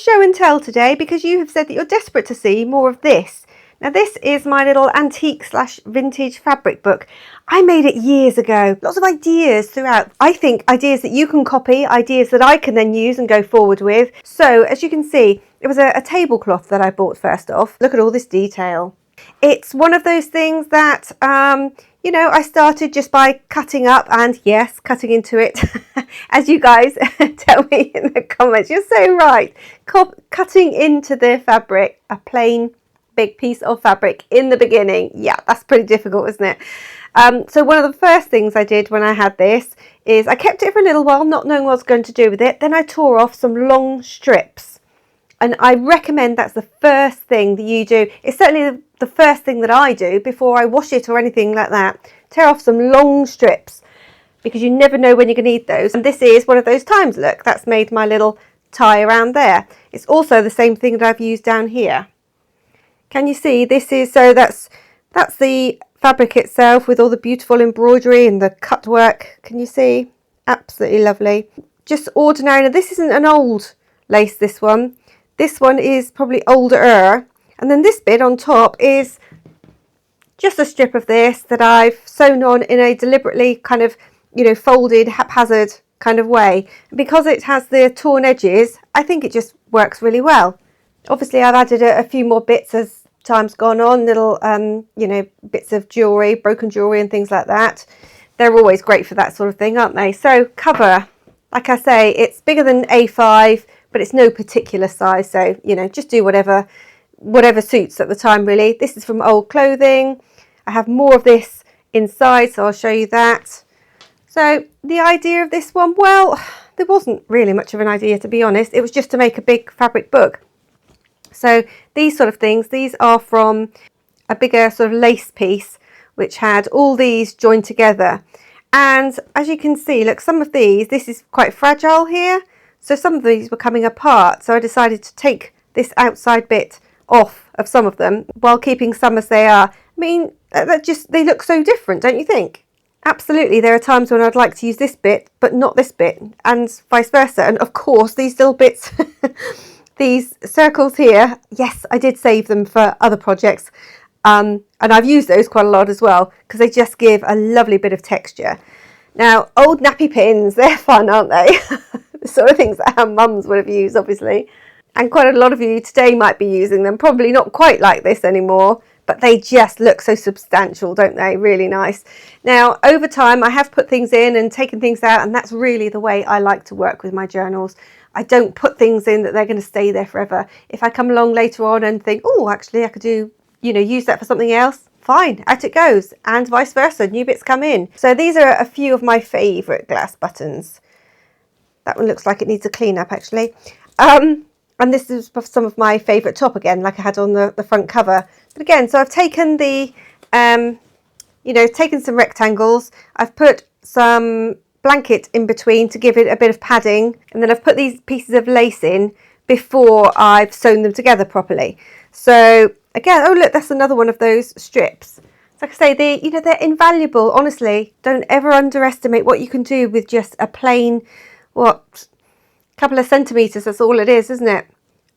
show and tell today because you have said that you're desperate to see more of this. Now this is my little antique / vintage fabric book. I made it years ago. Lots of ideas throughout. I think ideas that you can copy, ideas that I can then use and go forward with. So as you can see, it was a tablecloth that I bought first off. Look at all this detail. It's one of those things that, you know, I started just by cutting up and yes, cutting into it. As you guys tell me in the comments, you're so right. Cutting into the fabric, a plain big piece of fabric in the beginning. Yeah, that's pretty difficult, isn't it? So one of the first things I did when I had this is I kept it for a little while, not knowing what I was going to do with it. Then I tore off some long strips. And I recommend that's the first thing that you do. It's certainly the first thing that I do before I wash it or anything like that. Tear off some long strips because you never know when you're going to need those. And this is one of those times. Look, that's made my little tie around there. It's also the same thing that I've used down here. Can you see? This is, so that's the fabric itself with all the beautiful embroidery and the cut work. Can you see? Absolutely lovely. Just ordinary. Now, this isn't an old lace, this one. This one is probably older. And then this bit on top is just a strip of this that I've sewn on in a deliberately kind of, you know, folded, haphazard kind of way. And because it has the torn edges, I think it just works really well. Obviously, I've added a few more bits as time's gone on, little, you know, bits of jewellery, broken jewellery and things like that. They're always great for that sort of thing, aren't they? So cover, like I say, it's bigger than A5, but it's no particular size. So, you know, just do whatever suits at the time, really. This is from old clothing. I have more of this inside, so I'll show you that. So the idea of this one, well, there wasn't really much of an idea, to be honest. It was just to make a big fabric book. So these sort of things, these are from a bigger sort of lace piece, which had all these joined together. And as you can see, look, some of these, this is quite fragile here. So some of these were coming apart. So I decided to take this outside bit off of some of them while keeping some as they are. I mean, they look so different, don't you think? Absolutely, there are times when I'd like to use this bit, but not this bit, and vice versa. And of course, these little bits, these circles here, yes, I did save them for other projects. And I've used those quite a lot as well, because they just give a lovely bit of texture. Now, old nappy pins, they're fun, aren't they? The sort of things that our mums would have used, obviously. And quite a lot of you today might be using them, probably not quite like this anymore, but they just look so substantial, don't they? Really nice. Now, over time, I have put things in and taken things out, and that's really the way I like to work with my journals. I don't put things in that they're going to stay there forever. If I come along later on and think, oh, actually, I could do, you know, use that for something else, fine, out it goes, and vice versa, new bits come in. So these are a few of my favourite glass buttons. That one looks like it needs a clean up, actually. And this is some of my favourite top again, like I had on the front cover. But again, so I've taken the, you know, taken some rectangles. I've put some blanket in between to give it a bit of padding. And then I've put these pieces of lace in before I've sewn them together properly. So again, oh look, that's another one of those strips. So like I say, you know, they're invaluable. Honestly, don't ever underestimate what you can do with just a plain, what, couple of centimetres, that's all it is, isn't it?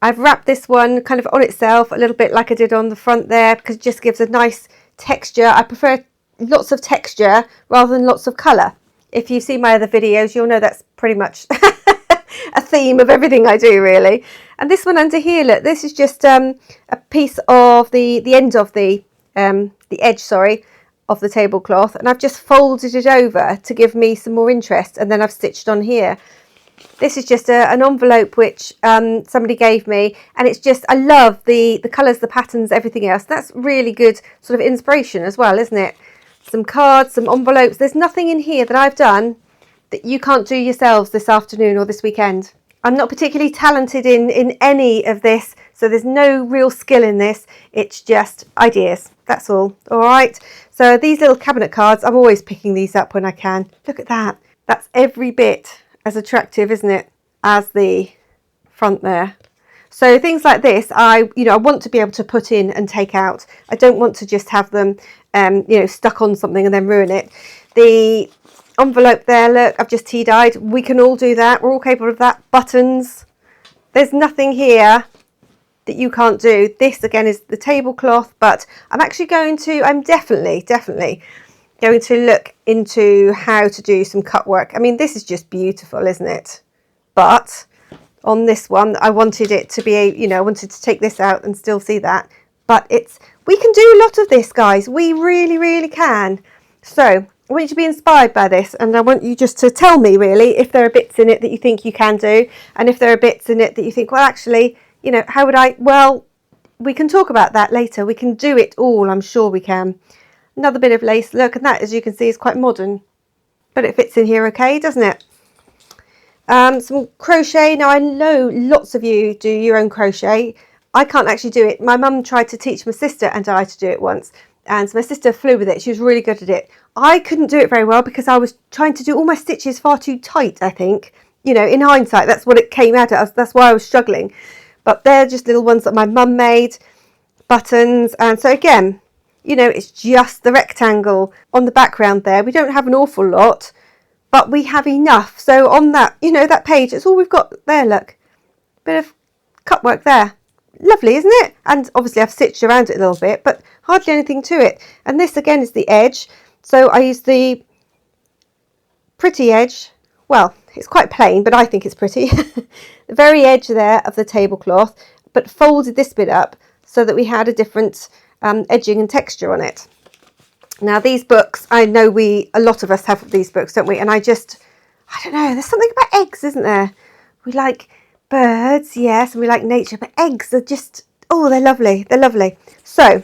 I've wrapped this one kind of on itself a little bit like I did on the front there, because it just gives a nice texture. I prefer lots of texture rather than lots of colour. If you see my other videos, you'll know that's pretty much a theme of everything I do, really. And this one under here, look, this is just a piece of the end of the edge, sorry, of the tablecloth, and I've just folded it over to give me some more interest, and then I've stitched on here. This is just an envelope which somebody gave me, and it's just, I love the colours, the patterns, everything else. That's really good sort of inspiration as well, isn't it? Some cards, some envelopes. There's nothing in here that I've done that you can't do yourselves this afternoon or this weekend. I'm not particularly talented in any of this, so there's no real skill in this. It's just ideas, that's all. All right, so these little cabinet cards, I'm always picking these up when I can. Look at that. That's every bit as attractive, isn't it, as the front there. So things like this, I want to be able to put in and take out. I don't want to just have them, you know, stuck on something and then ruin it. The envelope there, look, I've just tea-dyed. We can all do that. We're all capable of that. Buttons, there's nothing here that you can't do. This again is the tablecloth, but I'm definitely going to look into how to do some cut work. I mean, this is just beautiful, isn't it? But on this one, I wanted it to be I wanted to take this out and still see that. But we can do a lot of this, guys. We really, really can. So I want you to be inspired by this, and I want you just to tell me really if there are bits in it that you think you can do, and if there are bits in it that you think, well, actually, how would I? Well, we can talk about that later. We can do it all. I'm sure we can. Another bit of lace. Look, and that, as you can see, is quite modern, but it fits in here okay, doesn't it? Some crochet. Now, I know lots of you do your own crochet. I can't actually do it. My mum tried to teach my sister and I to do it once, and so my sister flew with it. She was really good at it. I couldn't do it very well because I was trying to do all my stitches far too tight, I think. In hindsight, that's what it came out as. That's why I was struggling. But they're just little ones that my mum made, buttons. And so again, it's just the rectangle on the background there. We don't have an awful lot, but we have enough. So on that, that page, it's all we've got there, look. Bit of cut work there. Lovely, isn't it? And obviously I've stitched around it a little bit, but hardly anything to it. And this again is the edge. So I use the pretty edge. Well, it's quite plain, but I think it's pretty. The very edge there of the tablecloth, but folded this bit up so that we had a different edging and texture on it. Now these books, I know a lot of us have these books, don't we? And I don't know, there's something about eggs, isn't there? We like birds, yes, and we like nature, but eggs are just, oh, they're lovely. They're lovely. So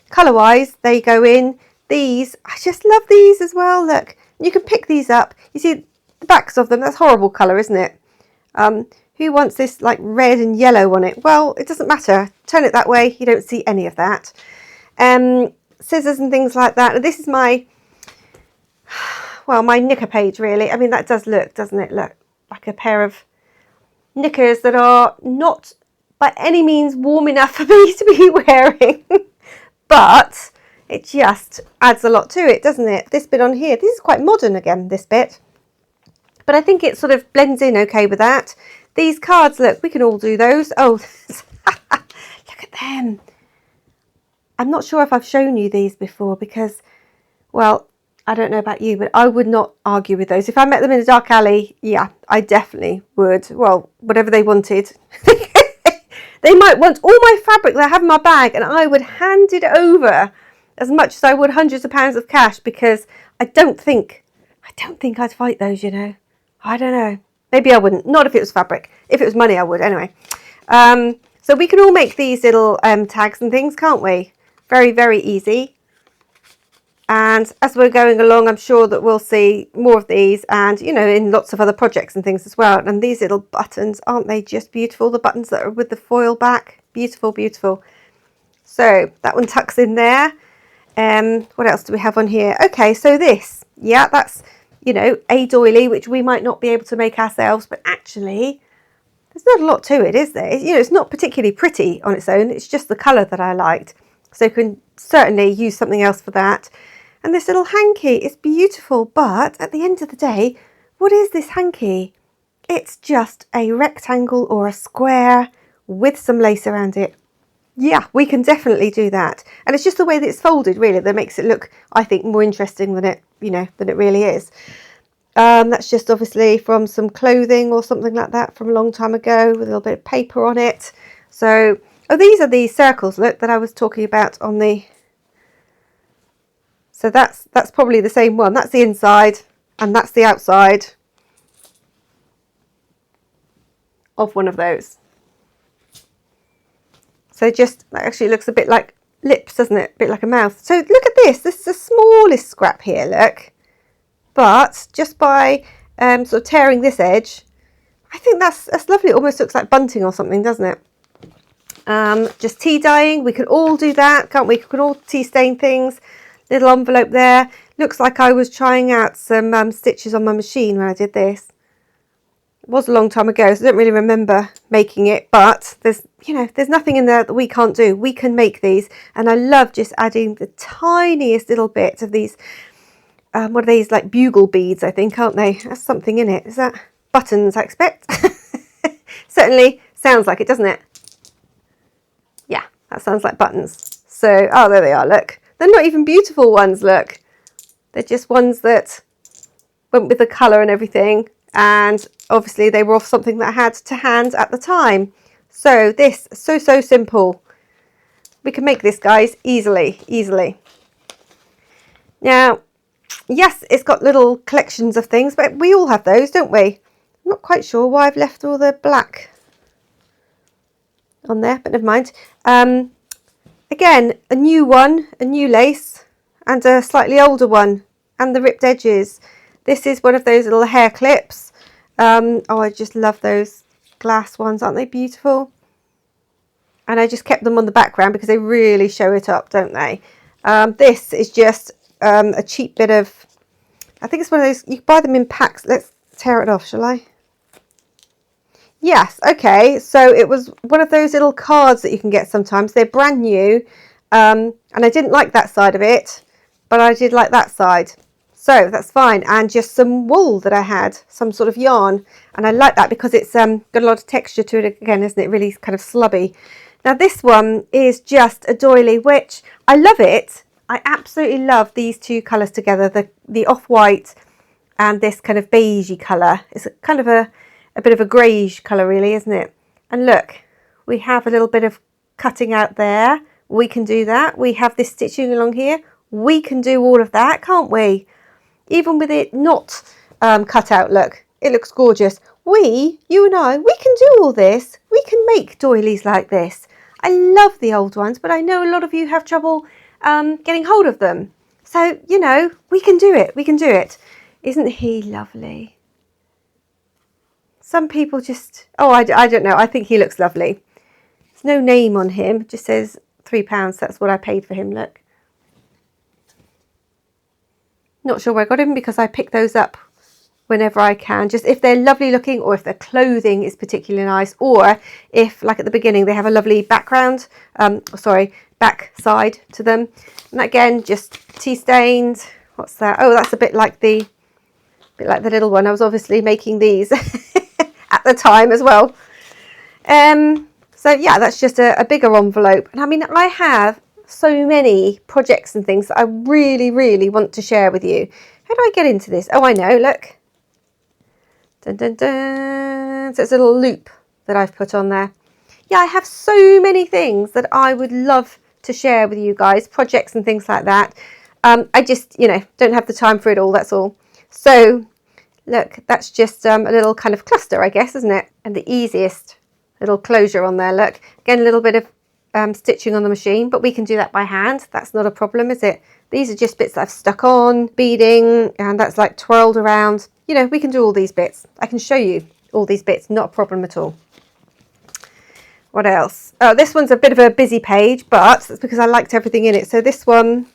colour wise, they go in. These, I just love these as well. Look, you can pick these up. You see the backs of them. That's horrible colour, isn't it? Who wants this like red and yellow on it? Well, it doesn't matter. Turn it that way. You don't see any of that. Scissors and things like that. And this is my knicker page, really. I mean, that does look, doesn't it? Look like a pair of knickers that are not by any means warm enough for me to be wearing. But it just adds a lot to it, doesn't it? This bit on here, this is quite modern again, this bit. But I think it sort of blends in okay with that. These cards, look, we can all do those. Oh, look at them. I'm not sure if I've shown you these before because, well, I don't know about you, but I would not argue with those. If I met them in a dark alley, yeah, I definitely would. Well, whatever they wanted. They might want all my fabric that I have in my bag, and I would hand it over as much as I would hundreds of pounds of cash, because I don't think I'd fight those, I don't know. Maybe I wouldn't. Not if it was fabric. If it was money, I would anyway. So we can all make these little tags and things, can't we? Very, very easy. And as we're going along, I'm sure that we'll see more of these and, in lots of other projects and things as well. And these little buttons, aren't they just beautiful? The buttons that are with the foil back. Beautiful, beautiful. So that one tucks in there. What else do we have on here? Okay, so this, yeah, that's, a doily, which we might not be able to make ourselves, but actually there's not a lot to it, is there? It's not particularly pretty on its own. It's just the colour that I liked. So you can certainly use something else for that. And this little hanky is beautiful, but at the end of the day, what is this hanky? It's just a rectangle or a square with some lace around it. Yeah, we can definitely do that. And it's just the way that it's folded, really, that makes it look, I think, more interesting than it, than it really is. That's just obviously from some clothing or something like that from a long time ago with a little bit of paper on it. So, oh, these are the circles, look, that I was talking about on the... So that's probably the same one. That's the inside and that's the outside of one of those. So just that actually looks a bit like lips, doesn't it? A bit like a mouth. So look at this. This is the smallest scrap here, look. But just by sort of tearing this edge, I think that's lovely. It almost looks like bunting or something, doesn't it? Just tea dyeing. We can all do that, can't we? We can all tea stain things. Little envelope there. Looks like I was trying out some stitches on my machine when I did this. It was a long time ago, so I don't really remember making it, but there's nothing in there that we can't do. We can make these, and I love just adding the tiniest little bit of these, what are these, like bugle beads, I think, aren't they? That's something in it. Is that buttons, I expect? Certainly Sounds like it, doesn't it? Yeah, that sounds like buttons. So, oh, there they are, look. They're not even beautiful ones, look. They're just ones that went with the colour and everything. And obviously they were off something that I had to hand at the time. So this, so simple. We can make this, guys, easily. Now, yes, it's got little collections of things, but we all have those, don't we? I'm not quite sure why I've left all the black on there, but never mind. Again, a new one, a new lace, and a slightly older one, and the ripped edges. This is one of those little hair clips. Oh, I just love those glass ones, aren't they beautiful? And I just kept them on the background because they really show it up, don't they? This is just a cheap bit of, I think it's one of those, you can buy them in packs. Let's tear it off, shall I? Yes, okay, so it was one of those little cards that you can get sometimes. They're brand new, and I didn't like that side of it, but I did like that side. So that's fine, and just some wool that I had, some sort of yarn, and I like that because it's got a lot of texture to it again, isn't it? Really kind of slubby. Now this one is just a doily, which I love it. I absolutely love these two colours together, the off-white and this kind of beigey colour. It's kind of a bit of a greyish colour really, isn't it? And look, we have a little bit of cutting out there. We can do that. We have this stitching along here. We can do all of that, can't we? Even with it not cut out, look, it looks gorgeous. You and I, we can do all this. We can make doilies like this. I love the old ones, but I know a lot of you have trouble getting hold of them. So, you know, we can do it. We can do it. Isn't he lovely? Some people just, oh, I don't know. I think he looks lovely. There's no name on him. It just says £3. That's what I paid for him, look. Not sure where I got him because I pick those up whenever I can. Just if they're lovely looking or if their clothing is particularly nice, or if, like at the beginning, they have a lovely background, back side to them. And again, just tea stained. What's that? Oh, that's a bit like the little one. I was obviously making these at the time as well. So yeah, that's just a bigger envelope. And I mean, I have so many projects and things that I really want to share with you. How do I get into this? Oh, I know, look. Dun, dun, dun. So it's a little loop that I've put on there. Yeah, I have so many things that I would love to share with you guys, projects and things like that. I just, you know, don't have the time for it all, that's all. So look, that's just a little kind of cluster, I guess, isn't it? And the easiest little closure on there, look. Again, a little bit of stitching on the machine, but we can do that by hand. That's not a problem, is it? These are just bits that I've stuck on, beading, and that's like twirled around. You know, we can do all these bits. I can show you all these bits, not a problem at all. What else? Oh, this one's a bit of a busy page, but that's because I liked everything in it. So this one,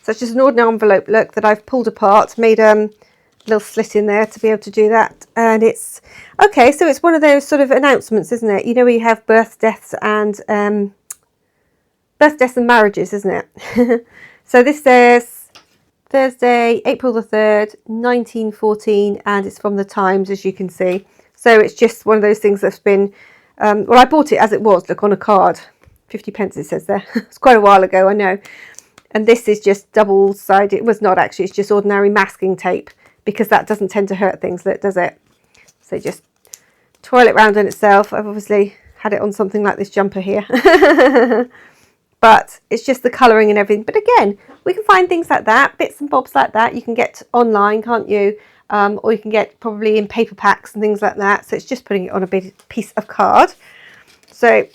so it's just an ordinary envelope, look, that I've pulled apart, made a little slit in there to be able to do that. And it's, okay, so it's one of those sort of announcements, isn't it? You know, where you have birth, deaths and marriages, isn't it? So this says Thursday, April the 3rd, 1914, and it's from the Times, as you can see. So it's just one of those things that's been, well, I bought it as it was, look, on a card. 50p it says there. It's quite a while ago, I know. And this is just double-sided. It was not actually, it's just ordinary masking tape, because that doesn't tend to hurt things, does it? So just twirl it round on itself. I've obviously had it on something like this jumper here. But it's just the colouring and everything. But again, we can find things like that, bits and bobs like that. You can get online, can't you? Or you can get probably in paper packs and things like that. So it's just putting it on a big piece of card. So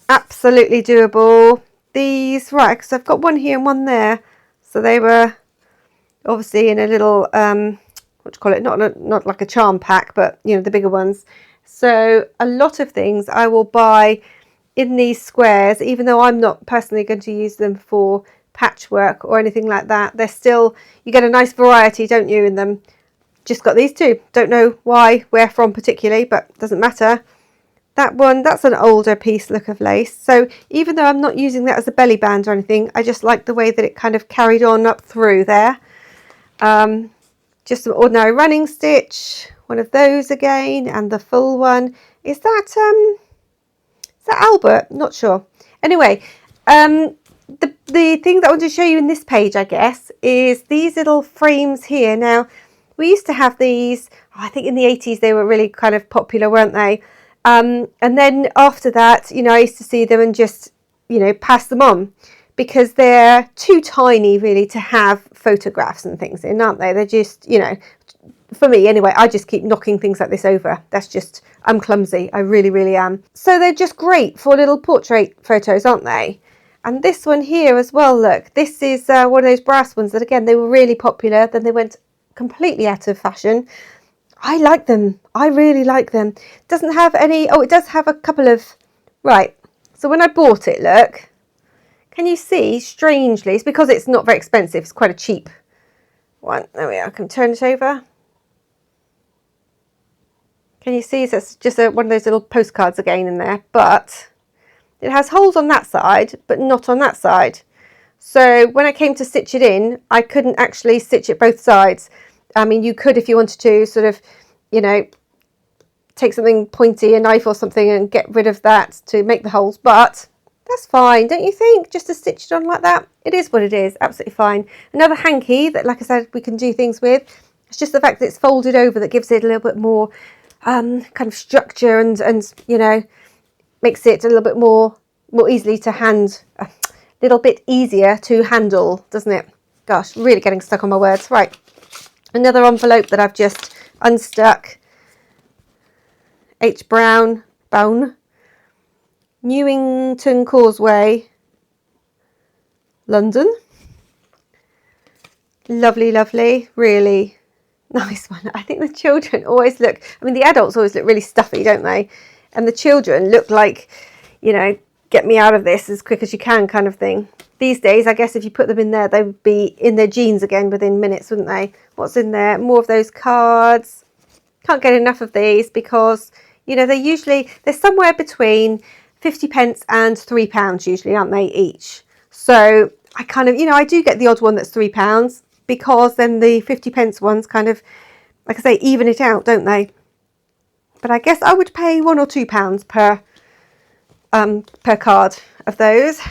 absolutely doable. These, right, because I've got one here and one there. So they were obviously in a little, what do you call it? Not like a charm pack, but, you know, the bigger ones. So a lot of things I will buy in these squares, even though I'm not personally going to use them for patchwork or anything like that. They're still, you get a nice variety, don't you, in them. Just got these two. Don't know why, where from particularly, but doesn't matter. That one, that's an older piece look of lace. So even though I'm not using that as a belly band or anything, I just like the way that it kind of carried on up through there. Just some ordinary running stitch, one of those again, and the full one. Is that Albert, not sure. Anyway, the thing that I want to show you in this page, I guess, is these little frames here. Now, we used to have these, I think in the 80s they were really kind of popular, weren't they? And then after that, you know, I used to see them and just, you know, pass them on, because they're too tiny really to have photographs and things in, aren't they? They're just, you know, for me anyway, I just keep knocking things like this over. That's just, I'm clumsy. I really, really am. So they're just great for little portrait photos, aren't they? And this one here as well, look, this is one of those brass ones that, again, they were really popular. Then they went completely out of fashion. I like them. I really like them. Doesn't have any, oh, it does have a couple of, right. So when I bought it, look, can you see, strangely, it's because it's not very expensive. It's quite a cheap one. There we are. I can turn it over. Can you see? So it's just one of those little postcards again in there, but it has holes on that side, but not on that side. So when I came to stitch it in, I couldn't actually stitch it both sides. I mean, you could if you wanted to sort of, you know, take something pointy, a knife or something, and get rid of that to make the holes, but that's fine, don't you think? Just to stitch it on like that, it is what it is, absolutely fine. Another hanky that, like I said, we can do things with. It's just the fact that it's folded over that gives it a little bit more kind of structure and you know, makes it a little bit more easily to a little bit easier to handle, doesn't it? Gosh, really getting stuck on my words. Right, another envelope that I've just unstuck. H. Brown, Newington Causeway, London. Lovely, lovely, really nice one. I think the children always look, I mean, the adults always look really stuffy, don't they? And the children look like, you know, get me out of this as quick as you can kind of thing. These days, I guess if you put them in there, they would be in their jeans again within minutes, wouldn't they? What's in there? More of those cards. Can't get enough of these because, you know, they're somewhere between 50p and £3 usually, aren't they, each? So I kind of, you know, I do get the odd one that's £3 because then the 50p ones kind of, like I say, even it out, don't they? But I guess I would pay £1 or £2 per card of those.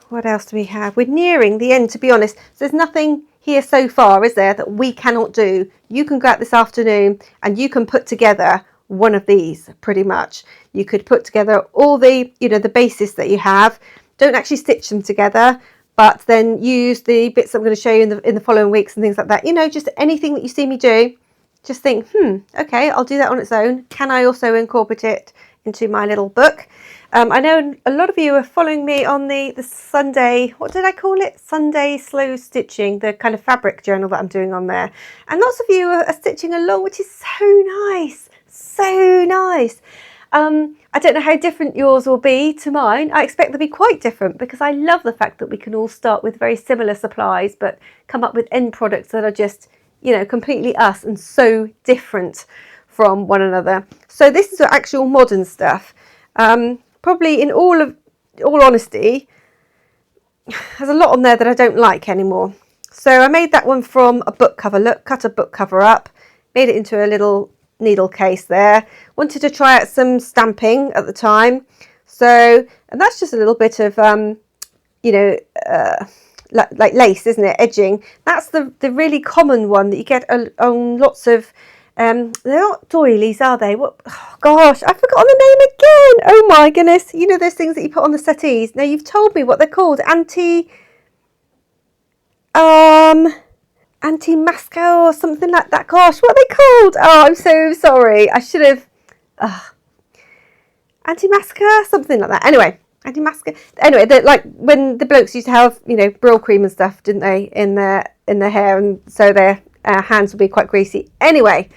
What else do we have? We're nearing the end, to be honest. So there's nothing here so far, is there, that we cannot do? You can go out this afternoon and you can put together one of these pretty much. You could put together all the, you know, the basis that you have. Don't actually stitch them together, but then use the bits I'm going to show you in the following weeks and things like that. You know, just anything that you see me do, just think, okay, I'll do that on its own. Can I also incorporate it into my little book? I know a lot of you are following me on the Sunday, what did I call it? Sunday Slow Stitching, the kind of fabric journal that I'm doing on there. And lots of you are stitching along, which is so nice. So nice. I don't know how different yours will be to mine. I expect they'll be quite different because I love the fact that we can all start with very similar supplies but come up with end products that are just, you know, completely us and so different from one another. So this is actual modern stuff. Probably in all honesty, there's a lot on there that I don't like anymore. So I made that one from a book cover. Look, cut a book cover up, made it into a little needle case there. Wanted to try out some stamping at the time. So, and that's just a little bit of, you know, like lace, isn't it? Edging. That's the really common one that you get on lots of, they're not doilies, are they? What? Oh, gosh, I've forgotten the name again. Oh my goodness. You know those things that you put on the settees. Now you've told me what they're called. Anti-masca or something like that. Gosh, what are they called? Oh, I'm so sorry. I should have. Anti-masca, something like that. Anyway, anti-masca. Anyway, like when the blokes used to have, you know, brill cream and stuff, didn't they, in their hair, and so their hands would be quite greasy. Anyway,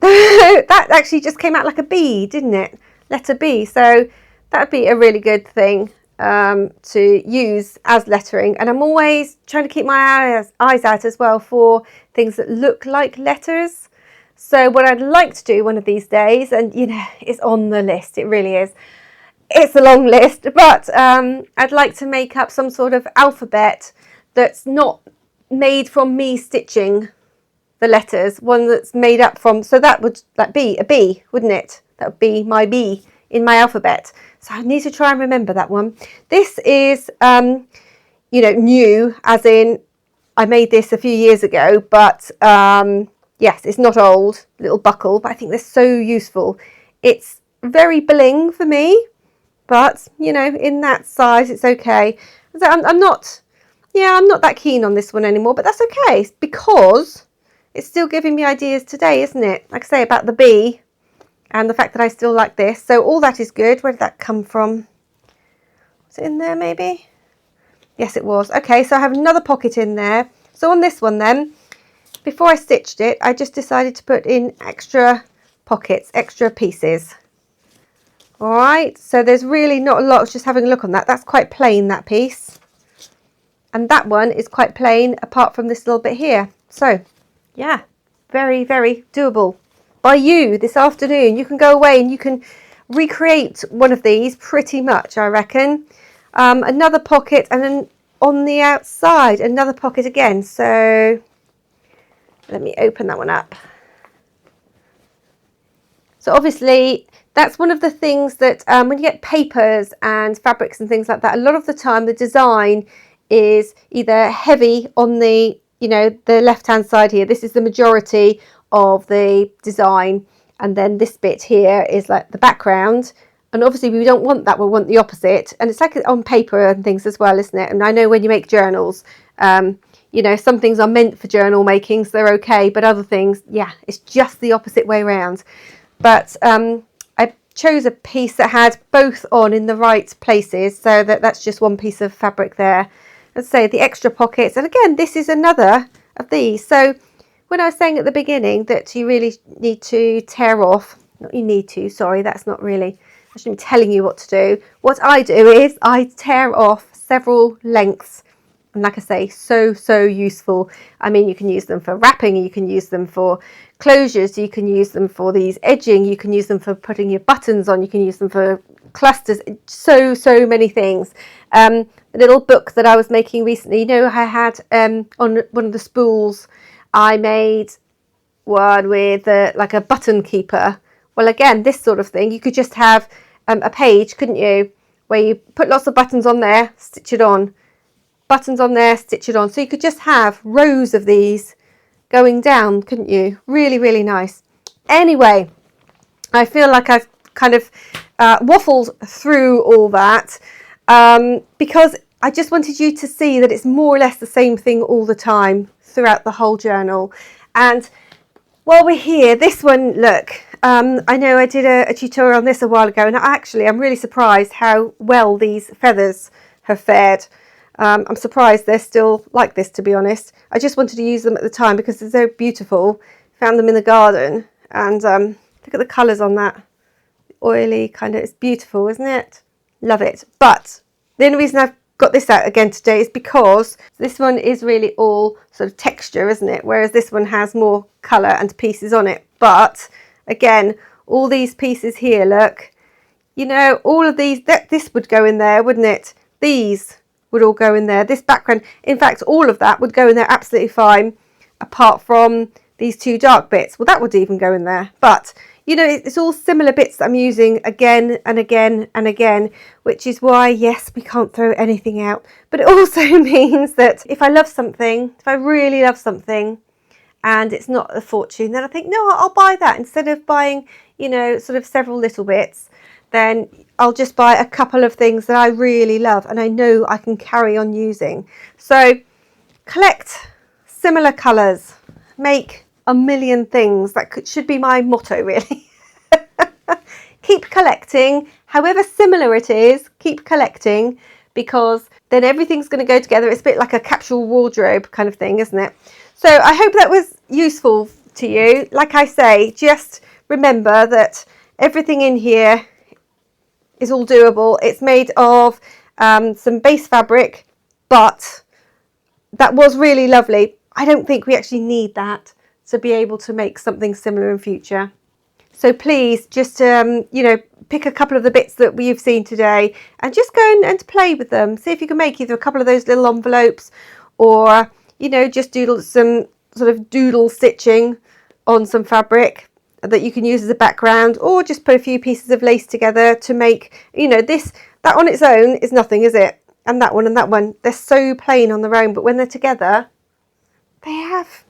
that actually just came out like a B, didn't it? Letter B. So that'd be a really good thing to use as lettering, and I'm always trying to keep my eyes out as well for things that look like letters. So what I'd like to do one of these days, and you know, it's on the list, it really is, it's a long list, but I'd like to make up some sort of alphabet that's not made from me stitching the letters, one that's made up from, so that would like be a B, wouldn't it? That would be my B in my alphabet. So I need to try and remember that one. This is, you know, new, as in I made this a few years ago, but yes, it's not old, little buckle, but I think they're so useful. It's very bling for me, but you know, in that size, it's okay. So I'm not that keen on this one anymore, but that's okay because it's still giving me ideas today, isn't it? Like I say about the bee and the fact that I still like this. So all that is good. Where did that come from? Was it in there maybe? Yes, it was. Okay, so I have another pocket in there. So on this one then, before I stitched it, I just decided to put in extra pockets, extra pieces. All right, so there's really not a lot. I was just having a look on that. That's quite plain, that piece. And that one is quite plain apart from this little bit here. So, yeah, very, very doable. By you this afternoon, you can go away and you can recreate one of these pretty much, I reckon. Another pocket, and then on the outside another pocket again. So let me open that one up. So obviously that's one of the things that when you get papers and fabrics and things like that, a lot of the time the design is either heavy on the, you know, the left hand side here. This is the majority of the design, and then this bit here is like the background. And obviously we don't want that, we want the opposite. And it's like on paper and things as well, isn't it? And I know when you make journals, you know, some things are meant for journal making, so they're okay, but other things, yeah, it's just the opposite way around. But I chose a piece that had both on in the right places, so that's just one piece of fabric there. Let's say the extra pockets, and again, this is another of these. So when I was saying at the beginning that you really need to tear off, not you need to, sorry, that's not really, I shouldn't be telling you what to do. What I do is I tear off several lengths. And like I say, so useful. I mean, you can use them for wrapping, you can use them for closures, you can use them for these edging, you can use them for putting your buttons on, you can use them for clusters, so many things. The little book that I was making recently, you know, I had on one of the spools, I made one with like a button keeper. Well, again, this sort of thing, you could just have a page, couldn't you, where you put lots of buttons on there, stitch it on, buttons on there, stitch it on. So you could just have rows of these going down, couldn't you? Really, really nice. Anyway, I feel like I've kind of waffled through all that because I just wanted you to see that it's more or less the same thing all the time throughout the whole journal. And while we're here, this one, look, I know I did a tutorial on this a while ago, and actually I'm really surprised how well these feathers have fared. I'm surprised they're still like this, to be honest. I just wanted to use them at the time because they're so beautiful. Found them in the garden, and look at the colours on that. Oily kind of, it's beautiful, isn't it? Love it. But the only reason I've got this out again today is because this one is really all sort of texture, isn't it? Whereas this one has more colour and pieces on it. But again, all these pieces here, look, you know, all of these, this would go in there, wouldn't it? These would all go in there. This background, in fact, all of that would go in there absolutely fine, apart from these two dark bits. Well, that would even go in there. But, you know, it's all similar bits that I'm using again and again and again, which is why, yes, we can't throw anything out. But it also means that if I love something, if I really love something, and it's not a fortune, then I think, no, I'll buy that. Instead of buying, you know, sort of several little bits, then I'll just buy a couple of things that I really love and I know I can carry on using. So collect similar colours, make a million things. That should be my motto, really. Keep collecting, however similar it is, keep collecting, because then everything's going to go together. It's a bit like a capsule wardrobe kind of thing, isn't it? So I hope that was useful to you. Like I say, just remember that everything in here is all doable. It's made of some base fabric, but that was really lovely. I don't think we actually need that to be able to make something similar in future. So please just, you know, pick a couple of the bits that we've seen today and just go and play with them. See if you can make either a couple of those little envelopes or, you know, just doodle some sort of doodle stitching on some fabric. that you can use as a background, or just put a few pieces of lace together to make, you know, that on its own is nothing, is it? And that one, they're so plain on their own, but when they're together, they have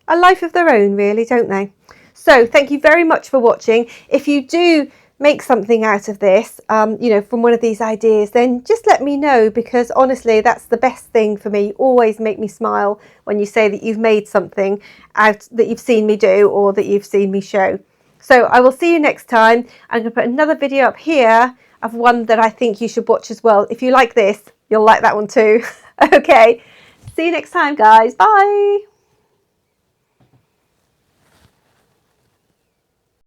a life of their own, really, don't they? So thank you very much for watching. If you do make something out of this, you know, from one of these ideas, then just let me know, because honestly, that's the best thing for me. Always make me smile when you say that you've made something out that you've seen me do or that you've seen me show. So I will see you next time. I'm going to put another video up here of one that I think you should watch as well. If you like this, you'll like that one too. Okay, see you next time, guys. Bye.